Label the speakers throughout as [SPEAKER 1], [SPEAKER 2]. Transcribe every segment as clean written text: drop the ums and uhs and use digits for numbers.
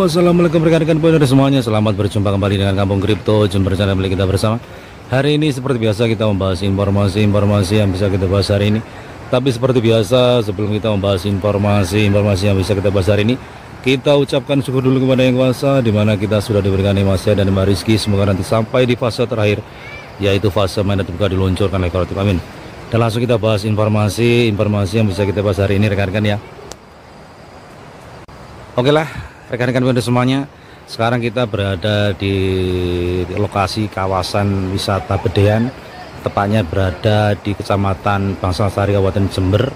[SPEAKER 1] Assalamualaikum rekan-rekan poiner semuanya. Selamat berjumpa kembali dengan Kampung Kripto Jember channel milik kita bersama. Hari ini seperti biasa kita membahas informasi-informasi yang bisa kita bahas hari ini. Tapi seperti biasa sebelum kita membahas informasi-informasi yang bisa kita bahas hari ini, kita ucapkan syukur dulu kepada Yang Kuasa, dimana kita sudah diberikan nikmat dan nikmat rezeki. Semoga nanti sampai di fase terakhir, yaitu fase mainan terbuka diluncurkan oleh kolektif. Amin. Dan langsung kita bahas informasi yang bisa kita bahas hari ini rekan-rekan ya. Oke lah rekan-rekan semuanya, sekarang kita berada di lokasi kawasan wisata Bedean, tepatnya berada di Kecamatan Bangsal-Sari, Kabupaten Jember,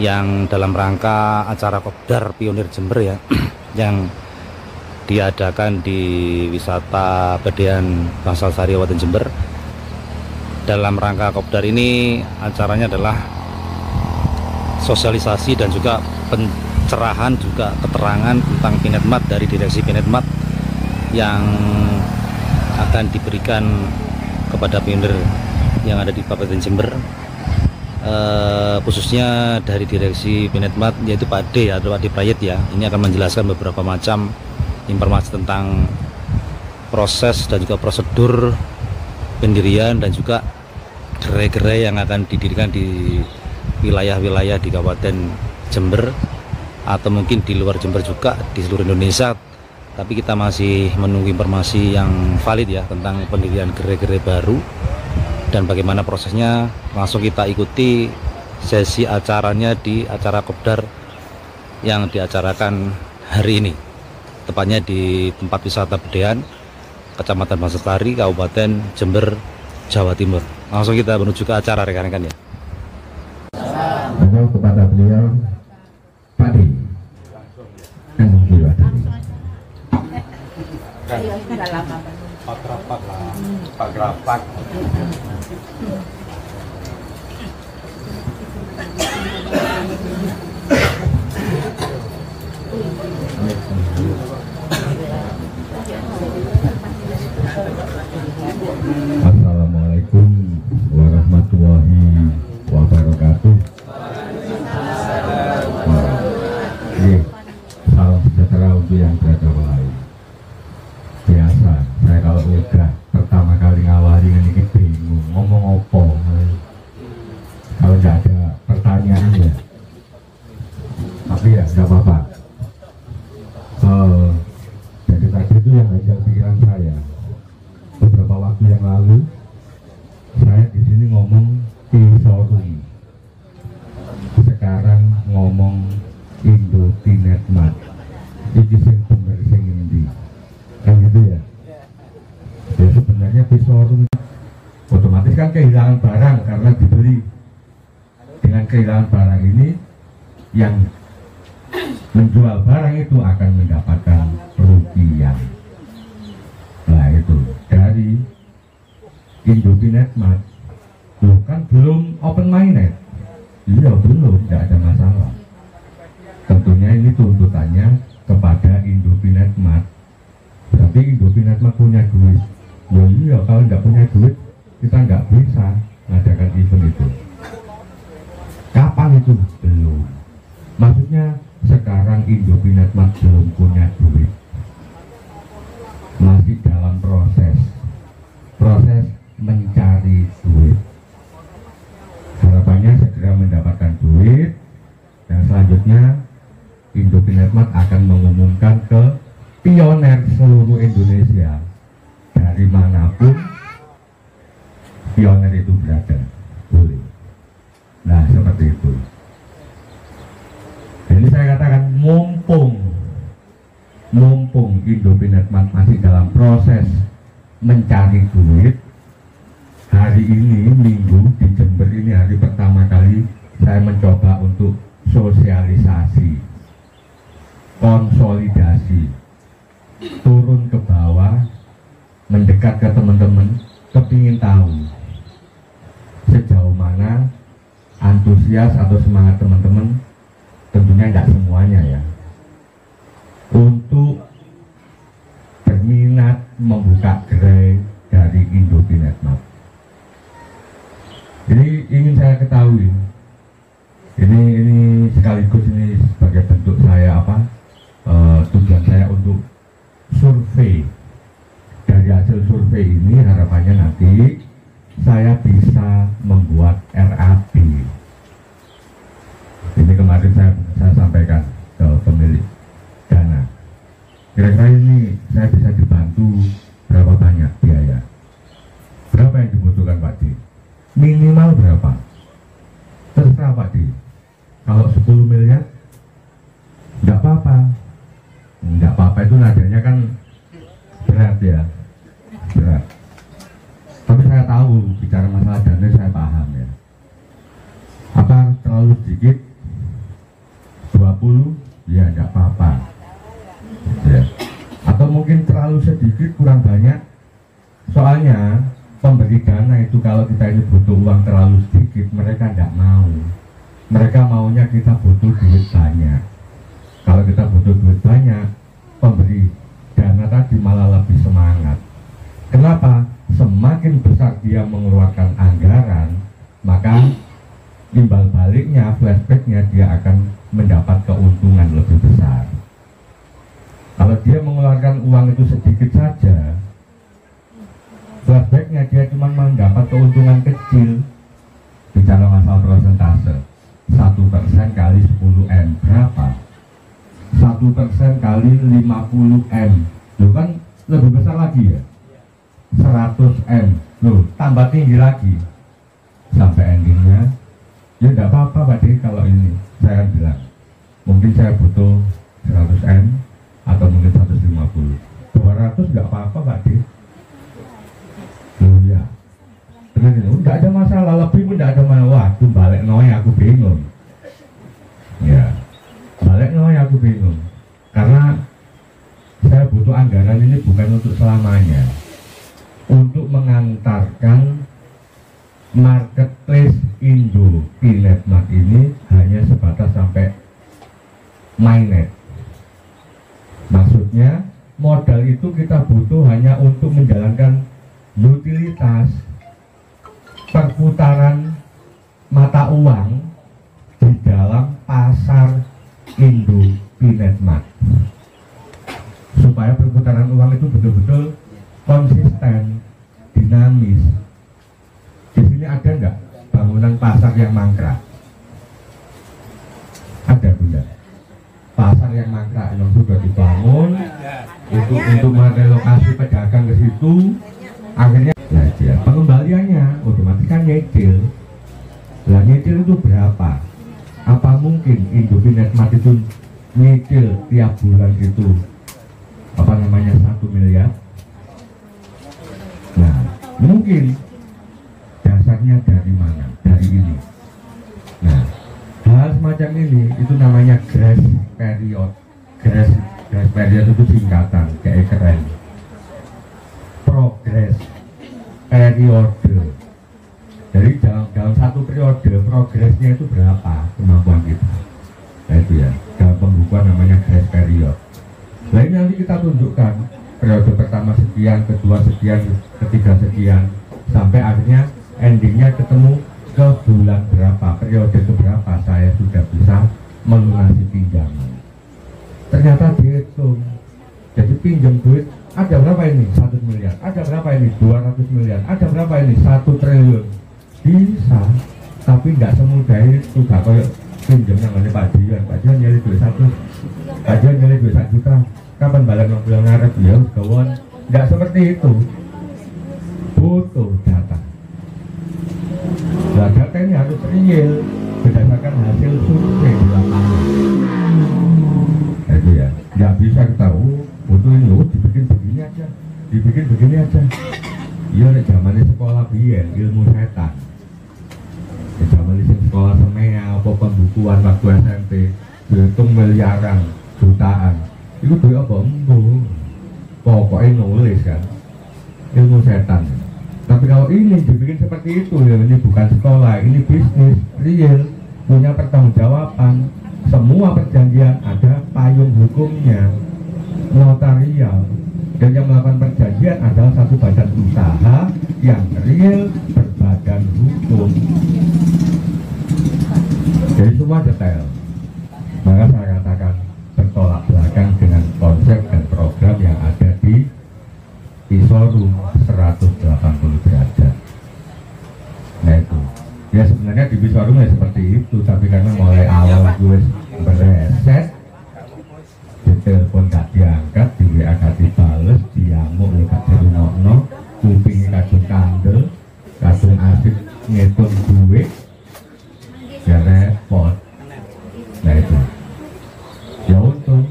[SPEAKER 1] yang dalam rangka acara Kopdar Pionir Jember ya, yang diadakan di wisata Bedean Bangsal-Sari, Kabupaten Jember. Dalam rangka Kopdar ini acaranya adalah sosialisasi dan juga pencerahan, juga keterangan tentang Pinetmat dari Direksi Pinetmat yang akan diberikan kepada pionir yang ada di Kabupaten Jember, khususnya dari Direksi Pinetmat, yaitu Pak D atau Pak D Prayet ya. Ini akan menjelaskan beberapa macam informasi tentang proses dan juga prosedur pendirian dan juga gerai-gerai yang akan didirikan di wilayah-wilayah di Kabupaten Jember atau mungkin di luar Jember juga, di seluruh Indonesia. Tapi kita masih menunggu informasi yang valid ya tentang pendirian gerai-gerai baru dan bagaimana prosesnya. Langsung kita ikuti sesi acaranya di acara Kopdar yang diacarakan hari ini, tepatnya di tempat wisata Bedean, Kecamatan Bangsal-Sari, Kabupaten Jember, Jawa Timur. Langsung kita menuju ke acara rekan-rekan ya.
[SPEAKER 2] Kepada beliau Pak D
[SPEAKER 1] Pak Grapak lah, Pak Grapak.
[SPEAKER 2] Assalamualaikum warahmatullahi wabarakatuh. Salam sejahtera untuk yang berada lain. Biasa, saya kalau udah pertama kali ngawari ini bingung ngomong apa. Kalau nggak ada pertanyaan ya, tapi ya nggak apa-apa. Jadi tadi itu yang ada pikiran saya. Beberapa waktu yang lalu, saya di sini ngomong Isorum. Sekarang ngomong Indo Pinetmat. Ini sing bener sing endi. Kan gitu ya. Ya sebenarnya Isorum otomatis kan kehilangan barang karena dibeli. Dengan kehilangan barang ini, yang menjual barang itu akan mendapatkan kerugian. Nah itu dari Indo Pinetmat, kan belum open minded. Iya belum, tidak ada masalah. Tentunya ini tuntutannya kepada Indo Pinetmat. Berarti Indo Pinetmat punya duit. Ya iya, kalau nggak punya duit kita nggak bisa mengadakan event itu. Kapan itu? Belum. Maksudnya sekarang Indo Pinetmat belum punya duit, masih dalam proses mencari duit. Harapannya segera mendapatkan duit, dan selanjutnya Indo Pinetmat akan mengumumkan ke pioner seluruh Indonesia, dari manapun pioner itu berada, boleh. Nah seperti itu. Jadi saya katakan mumpung Indo Pinetmat masih dalam proses mencari duit, hari ini Minggu di Jember ini hari pertama kali saya mencoba untuk sosialisasi, konsolidasi, turun ke bawah, mendekat ke teman-teman, kepingin tahu sejauh mana antusias atau semangat teman-teman. Tentunya tidak semuanya ya, untuk berminat membuka gerai dari Indo Pinetmat. Jadi ingin saya ketahui, ini sekaligus ini sebagai bentuk saya tujuan saya untuk survei ini harapannya nanti saya bisa membuat RAB. Ini kemarin saya sampaikan ke pemilik dana. Kira-kira ini saya bisa dibantu berapa banyak biaya? Berapa yang dibutuhkan Pak D? Minimal berapa? Terserah Pak D. Kalau 10 miliar, enggak apa-apa. Enggak apa-apa itu nadanya kan berat ya, berat. Tapi saya tahu bicara masalah dana saya paham ya. Apa terlalu sedikit? 20 ya enggak apa-apa ya. Atau mungkin terlalu sedikit kurang banyak. Soalnya pemberi dana itu kalau kita ini butuh uang terlalu sedikit, mereka enggak mau. Mereka maunya kita butuh duit banyak. Kalau kita butuh duit banyak, pemberi dana tadi malah lebih semangat. Kenapa? Semakin besar dia mengeluarkan anggaran, maka timbal baliknya, flashbacknya dia akan mendapat keuntungan lebih besar. Kalau dia mengeluarkan uang itu sedikit saja, flashbacknya dia cuma mendapat keuntungan kecil. Bicara masalah persentase, 1% kali 10M berapa? 1% kali 50M, loh kan lebih besar lagi ya, 100M, loh tambah tinggi lagi sampai endingnya. Ya tidak apa-apa Pak D, kalau ini saya bilang mungkin saya butuh 100M atau mungkin 150, 200 nggak apa-apa Pak D. Loh ya, benar itu, nggak ada masalah, lebih pun nggak ada masalah. Waduh, balik noy aku bingung. Ya, balik noy aku bingung. Karena saya butuh anggaran ini bukan untuk selamanya, untuk mengantarkan marketplace Indo Pinetmart ini hanya sebatas sampai mainnet. Maksudnya modal itu kita butuh hanya untuk menjalankan utilitas perputaran mata uang di dalam pasar Indo Pinetmart, supaya perputaran uang itu betul-betul konsisten, dinamis. Di sini ada nggak bangunan pasar yang mangkrak? Ada Bunda? Pasar yang mangkrak yang sudah dibangun untuk merelokasi pedagang ke situ, akhirnya ya, pengembaliannya otomatis kan nyicil. Lah nyicil itu berapa? Apa mungkin Indo Pinetmart itu nyicil tiap bulan itu 1 miliar? Nah, mungkin dasarnya dari mana? Dari ini. Nah, hal semacam ini itu namanya grace period. Grace period itu singkatan, kayak keren. Progress periode. Jadi dalam satu periode progresnya itu berapa kemampuan kita? Nah itu ya, dalam pembukuan namanya grace period. Nah ini nanti kita tunjukkan periode pertama sekian, kedua sekian, ketiga sekian, sampai akhirnya endingnya ketemu ke bulan berapa, periode keberapa saya sudah bisa melunasi pinjaman. Ternyata dihitung. Jadi pinjam duit ada berapa ini? 1 miliar. Ada berapa ini? 200 miliar. Ada berapa ini? 1 triliun. Bisa, tapi nggak semudah itu. Gak kayak pinjam yang oleh Pak Dian. Pak Dian nyari duit 1 juta. Kapan balik bilang ngarep ya kawan? Nggak seperti itu. Butuh data. Nah, data ini harus real berdasarkan hasil survei di lapangan. Itu ya, nggak bisa kita butuh ini, dibikin begini aja. Iya, nek zamannya sekolah biyen ilmu setan. Nek zamannya sekolah semea apa pembukuan waktu SMP, dihitung miliaran, jutaan. Itu duit apa embung? Pokoknya nulis kan, ilmu setan. Tapi kalau ini dibikin seperti itu ya, ini bukan sekolah, ini bisnis real, punya pertanggungjawaban. Semua perjanjian ada payung hukumnya, notarial, dan yang melakukan perjanjian adalah satu badan usaha yang real berbadan hukum. Jadi semua detail. Maka saya katakan bertolak belakang dengan konsep dan program yang ada di Pisorum 180 derajat. Nah itu ya sebenarnya di Pisorum ya seperti itu, tapi karena mulai awal gue bereset, ditelepon gak diangkat, di WA gak dibales, diamuk ya gak dirungokno, kupingnya kadung kandel, kadung asik ngitung duit, ya repot. Nah itu ya untung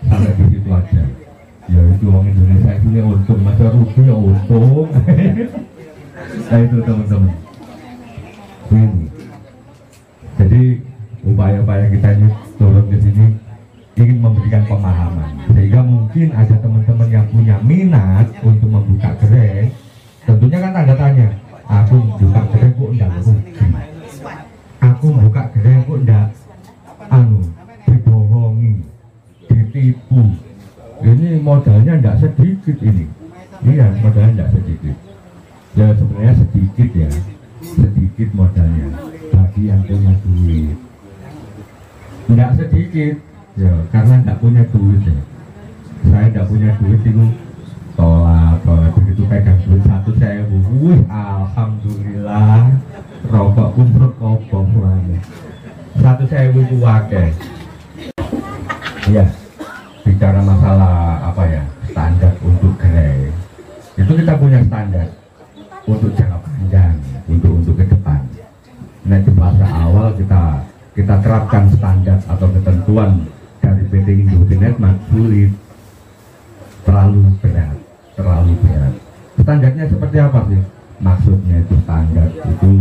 [SPEAKER 2] sampai di situ aja. Ya itu orang Indonesia itu ya untung, masa rugi ya untung. Nah itu teman-teman. Ini. Jadi upaya-upaya kita ini turun ke sini ingin memberikan pemahaman, sehingga mungkin ada teman-teman yang punya minat untuk membuka gerai. Tentunya kan tanda tanya, aku buka gerai kok enggak rugi, aku buka gerai kok enggak dibohongi, ditipu. Ini modalnya enggak sedikit ini. Iya, modalnya enggak sedikit. Ya sebenarnya sedikit ya, sedikit modalnya bagi yang punya duit. Enggak sedikit ya, karena enggak punya duit ya. Saya enggak punya duit itu tolak begitu pegang duit 1.000, wih alhamdulillah, rokok kumprut kopong semuanya. 1.000 itu wakil. Iya, bicara masalah apa ya, standar untuk gerai itu kita punya standar untuk jangka panjang, untuk ke depan. Nah di fase awal kita terapkan standar atau ketentuan dari PT Indo Tinetmat sulit, terlalu berat. Standarnya seperti apa sih? Maksudnya itu standar itu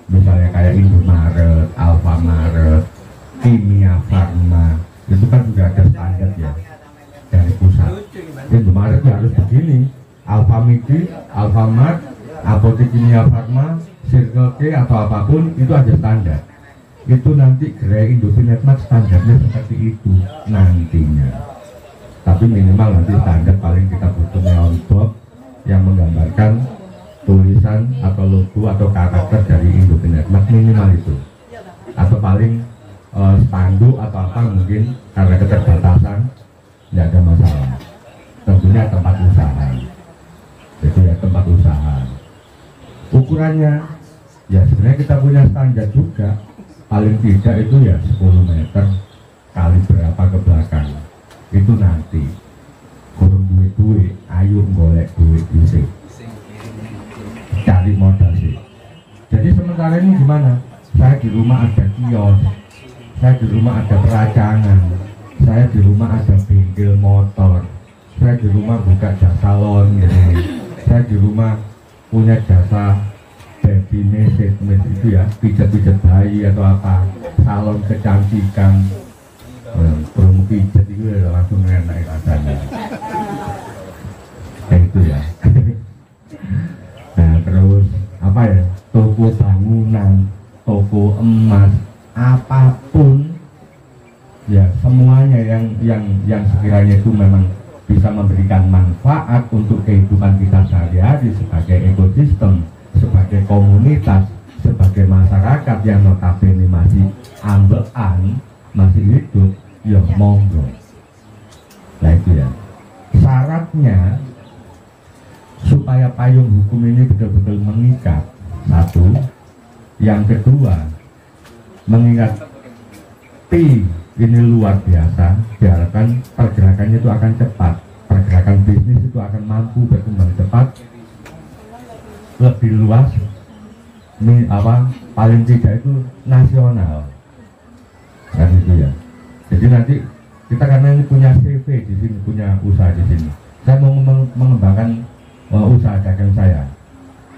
[SPEAKER 2] misalnya kayak Indomaret, Alfamaret, Kimia Farma, itu kan juga ada standar ya dari pusat. Indomaret ya harus begini, Alfamidi, Alfamart, Apotek Kimia Farma, Circle K atau apapun itu ada standar. Itu nanti gerai Indo Tinetmat standarnya seperti itu nantinya. Tapi minimal nanti standar paling kita butuh neon box yang menggambarkan tulisan atau logo atau karakter dari Indo Tinetmat, minimal itu. Atau paling spanduk atau apa mungkin karena keterbatasan tidak ada masalah. Tentunya tempat usaha. Jadi ya tempat usaha. Ukurannya ya sebenarnya kita punya standar juga. Paling tidak itu ya 10 meter kali berapa ke belakang. Itu nanti kurang duit, ayo golek duit disik, cari modal sih. Jadi sementara ini gimana? Saya di rumah ada kios, saya di rumah ada peracangan, saya di rumah ada bengkel motor, saya di rumah buka jasa salon gitu. Saya di rumah punya jasa baby massage itu ya, pijat-pijat bayi atau apa, salon kecantikan. Promo pijat itu ya langsung enak rasanya. Kayak itu ya. Nah terus apa ya, toko bangunan, toko emas, apapun ya semuanya yang sekiranya itu memang bisa memberikan manfaat untuk kehidupan kita sehari-hari sebagai ekosistem, sebagai komunitas, sebagai masyarakat yang notabene masih ambekan, masih hidup, ya monggo. Nah itu ya syaratnya supaya payung hukum ini betul-betul mengikat. Satu, yang kedua mengingati ini luar biasa, diharapkan pergerakannya itu akan cepat, pergerakan bisnis itu akan mampu berkembang cepat, lebih luas, paling tidak itu nasional. Kan itu ya. Jadi nanti kita karena ini punya CV di sini, punya usaha di sini. Saya mau mengembangkan usaha dagang saya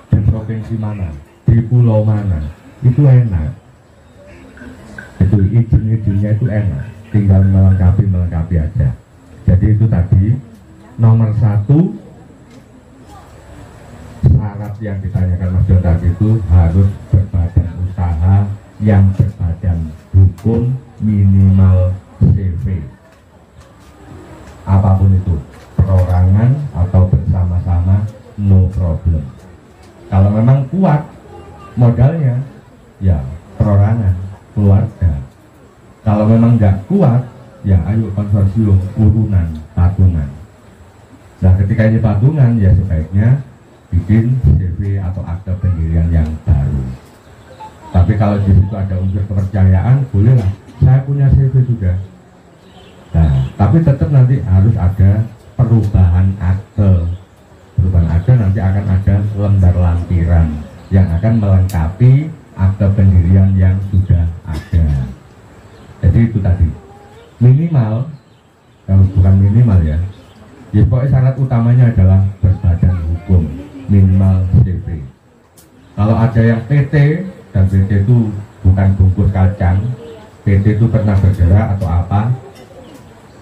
[SPEAKER 2] di provinsi mana, di pulau mana, itu enak. Itu izin-izinnya itu enak, tinggal melengkapi aja. Jadi itu tadi nomor 1 syarat yang ditanyakan Mas John tadi itu harus berbadan usaha yang berbadan hukum, minimal CV. Apapun itu, perorangan atau bersama-sama, no problem. Kalau memang kuat modalnya, ya perorangan, keluarga. Kalau memang nggak kuat, ya ayo konsorsium, urunan, patungan. Nah ketika ini patungan ya sebaiknya bikin CV atau akte pendirian yang baru. Tapi kalau di situ ada unsur kepercayaan, bolehlah saya punya CV sudah. Nah, tapi tetap nanti harus ada perubahan akte. Perubahan akte nanti akan ada lembar lampiran yang akan melengkapi akte pendirian yang sudah ada. Jadi itu tadi minimal, kalau bukan minimal ya, ya pokoknya syarat utamanya adalah berbadan hukum, minimal CV. Kalau ada yang PT dan PT itu bukan bungkus kacang, PT itu pernah bergerak atau apa,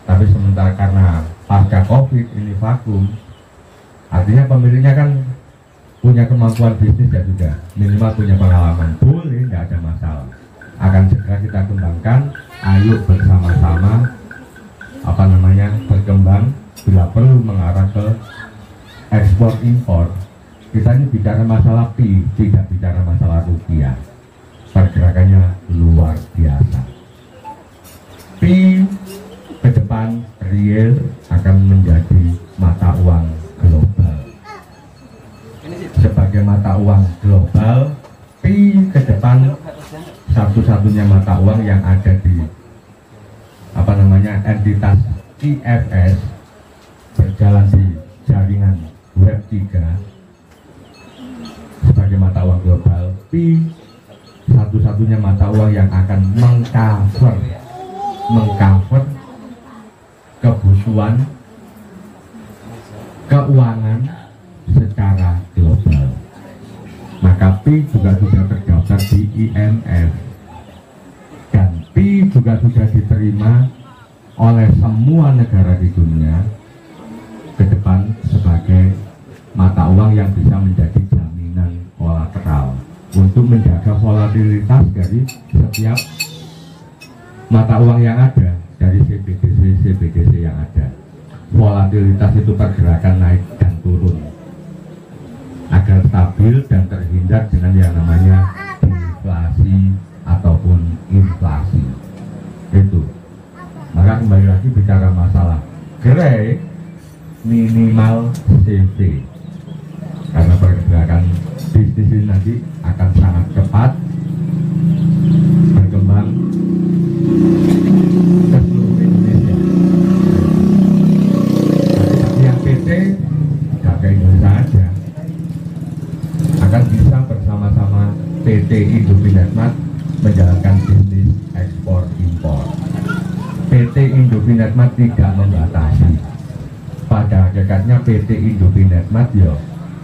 [SPEAKER 2] tapi sementara karena pasca COVID ini vakum, artinya pemiliknya kan punya kemampuan bisnis ya juga, minimal punya pengalaman, boleh, nggak ada masalah. Akan segera kita kembangkan, ayo bersama-sama berkembang, bila perlu mengarah ke ekspor impor. Kita ini bicara masalah pi, tidak bicara masalah rupiah. Pergerakannya luar biasa. Pi ke depan real akan menjadi mata uang global. Sebagai mata uang global, pi ke depan satu-satunya mata uang yang ada di entitas IFS, berjalan di jaringan web 3 sebagai mata uang global. Pi satu-satunya mata uang yang akan mengcover kebutuhan keuangan secara global. Maka Pi juga sudah terdaftar di IMF dan Pi juga sudah diterima oleh semua negara di dunia ke depan sebagai mata uang yang bisa menjadi jaminan kolateral untuk menjaga volatilitas dari setiap mata uang yang ada, dari CBDC yang ada. Volatilitas itu pergerakan naik dan turun agar stabil dan terhindar dengan yang namanya deflasi ataupun inflasi. Itu. Maka kembali lagi bicara masalah gerai minimal CV, karena pergerakan bisnis ini nanti akan sangat cepat berkembang ke seluruh Indonesia. Tapi yang PT jaga Indonesia aja akan bisa bersama-sama PT Indovinetmat menjalankan bisnis ekspor impor. PT Indovinetmat tidak membatasi. Pada hakikatnya PT Indovinetmat ya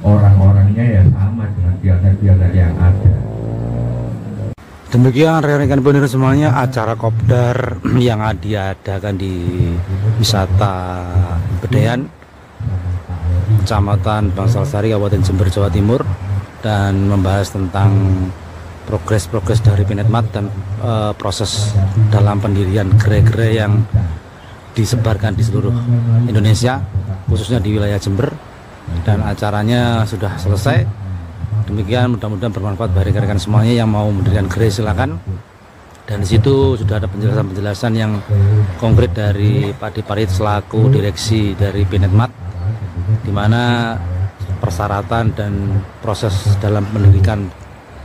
[SPEAKER 2] orang-orangnya ya sama dengan pionir-pionir yang ada.
[SPEAKER 1] Demikian rekan-rekan pionir semuanya, acara kopdar yang diadakan di wisata Bedayan, Kecamatan Bangsalsari, Kabupaten Jember, Jawa Timur, dan membahas tentang progres dari Pinetmat dan proses dalam pendirian gerai-gerai yang disebarkan di seluruh Indonesia, khususnya di wilayah Jember, dan acaranya sudah selesai. Demikian, mudah-mudahan bermanfaat bagi rekan-rekan semuanya yang mau mendirikan gerai, silakan. Dan di situ sudah ada penjelasan-penjelasan yang konkret dari Pak Diparit selaku direksi dari Pinetmat, di mana persyaratan dan proses dalam mendirikan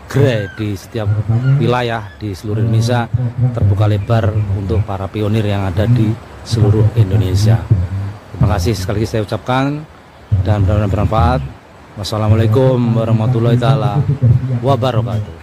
[SPEAKER 1] gerai di setiap wilayah di seluruh Indonesia terbuka lebar untuk para pionir yang ada di seluruh Indonesia. Terima kasih sekali lagi saya ucapkan dan mudah-mudahan bermanfaat. Wassalamualaikum warahmatullahi wabarakatuh.